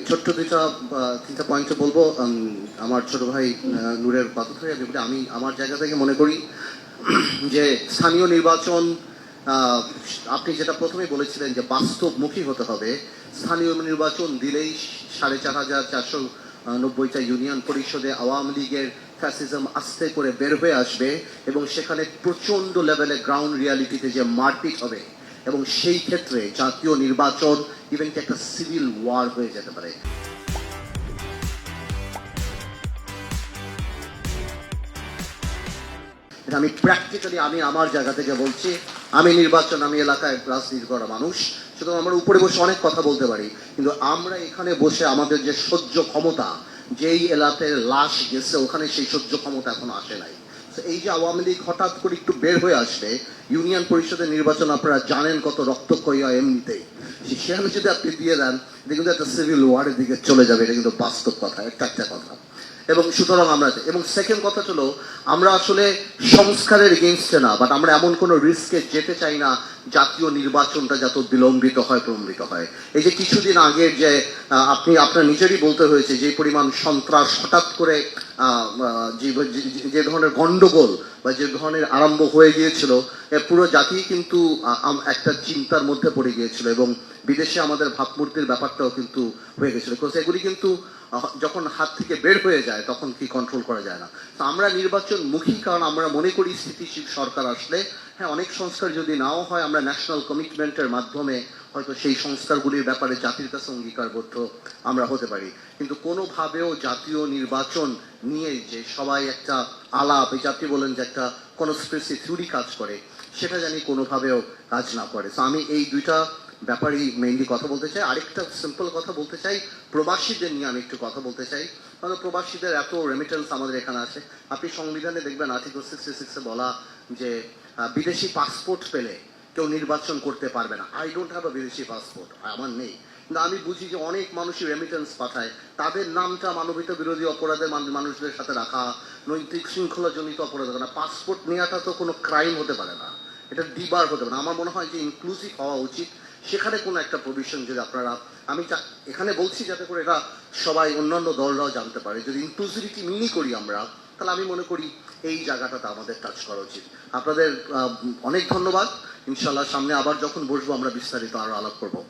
ছোট্ট তিনটা পয়েন্ট বলবো। আমার ছোট ভাই নূরের কথা থেকে আমি আমার জায়গা থেকে মনে করি যে স্থানীয় নির্বাচন, আপনি যেটা প্রথমেই বলেছিলেন যে বাস্তবমুখী হতে হবে। স্থানীয় নির্বাচন দিলেই 4,490টা ইউনিয়ন পরিষদে আওয়ামী লীগের ফ্যাসিজম আস্তে করে বের হয়ে আসবে এবং সেখানে প্রচন্ড লেভেলে গ্রাউন্ড রিয়ালিটিতে যে মারপিট হবে এবং সেই ক্ষেত্রে জাতীয় নির্বাচন ইভেন কি একটা সিভিল ওয়ার হয়ে যেতে পারে। আমি প্র্যাকটিক্যালি আমার জায়গা থেকে বলছি, আমি এলাকায় রাজনীতি করা মানুষ, সুতরাং আমরা উপরে বসে অনেক কথা বলতে পারি, কিন্তু আমরা এখানে বসে আমাদের যে সহ্য ক্ষমতা, যেই এলাকায় লাশ গেছে ওখানে সেই সহ্য ক্ষমতা এখন আসে নাই। এই যে আওয়ামী লীগ হঠাৎ করে একটু বের হয়ে আসবে, ইউনিয়ন পরিষদের নির্বাচন আপনারা জানেন কত রক্তক্ষয়ী হয় এমনিতেই, সেখানে যদি আপনি দিয়ে দেন কিন্তু একটা সিভিল ওয়ারের দিকে চলে যাবে। এটা কিন্তু বাস্তব কথা, একটা কথা। এবং সুতরাং এবং সেকেন্ড কথা হলো, আমরা আসলে সংস্কারের এগেইনস্টে না, বাট আমরা এমন কোনো রিস্কে যেতে চাই না জাতীয় নির্বাচনটা যত বিলম্বিত হয় প্রলম্বিত হয়। এই যে কিছুদিন আগের যে আপনি আপনার নিজেরই বলতে হয়েছে যে পরিমাণ সন্ত্রাস হঠাৎ করে যে ধরনের গন্ডগোল বা যে ধরনের আরম্ভ হয়ে গিয়েছিল, পুরো জাতি কিন্তু একটা চিন্তার মধ্যে পড়ে গিয়েছিল এবং বিদেশে আমাদের ভাবমূর্তির ব্যাপারটাও কিন্তু হয়ে গেছিল। এগুলি কিন্তু যখন হাত থেকে বের হয়ে যায় তখন কি কন্ট্রোল করা যায় না। তো আমরা নির্বাচনমুখী, কারণ আমরা মনে করি স্থিতিশীল সরকার আসলে, হ্যাঁ, অনেক সংস্কার যদি নাও হয় আমরা ন্যাশনাল কমিটমেন্টের মাধ্যমে হয়তো সেই সংস্কারগুলির ব্যাপারে জাতির কাছে অঙ্গীকারবদ্ধ আমরা হতে পারি, কিন্তু কোনোভাবেও জাতীয় নির্বাচন নিয়ে যে সবাই একটা আলাপ, এই জাতি বলেন যে একটা কনস্পিরেসি থিওরি কাজ করে, সেটা জানি কোনোভাবেও কাজ না করে। তো আমি এই দুইটা ব্যাপারই মেইনলি কথা বলতে চাই। আরেকটা সিম্পল কথা বলতে চাই, প্রবাসীদের নিয়ে আমি একটু কথা বলতে চাই। কারণ প্রবাসীদের এত রেমিটেন্স আমাদের এখানে আছে। আপনি সংবিধানে দেখবেন আর্টিকেল 66-এ বলা যে বিদেশি পাসপোর্ট পেলে কেউ নির্বাচন করতে পারবে না। আই ডোন্ট হ্যাভ আ বিদেশি পাসপোর্ট, আমার নেই, কিন্তু আমি বুঝি যে অনেক মানুষই রেমিটেন্স পাঠায়, তাদের নামটা মানবিক বিরোধী অপরাধের মানুষদের সাথে রাখা, নৈতিক শৃঙ্খলাজনিত অপরাধ না। পাসপোর্ট নেওয়াটা তো কোনো ক্রাইম হতে পারে না, এটা ডিবার হতে পারে না। আমার মনে হয় যে ইনক্লুসিভ হওয়া উচিত, সেখানে কোনো একটা প্রভিশন যদি আপনারা, আমি এখানে বলছি যাতে করে এটা সবাই অন্যান্য দলরাও জানতে পারে, যদি ইনক্লুসিভিটি মিনি করি আমরা, তাহলে আমি মনে করি এই জায়গাটাতে আমাদের টাচ করা উচিত। আপনাদের অনেক ধন্যবাদ। ইনশাল্লাহ সামনে আবার যখন বসবো আমরা বিস্তারিত আরো আলাপ করবো।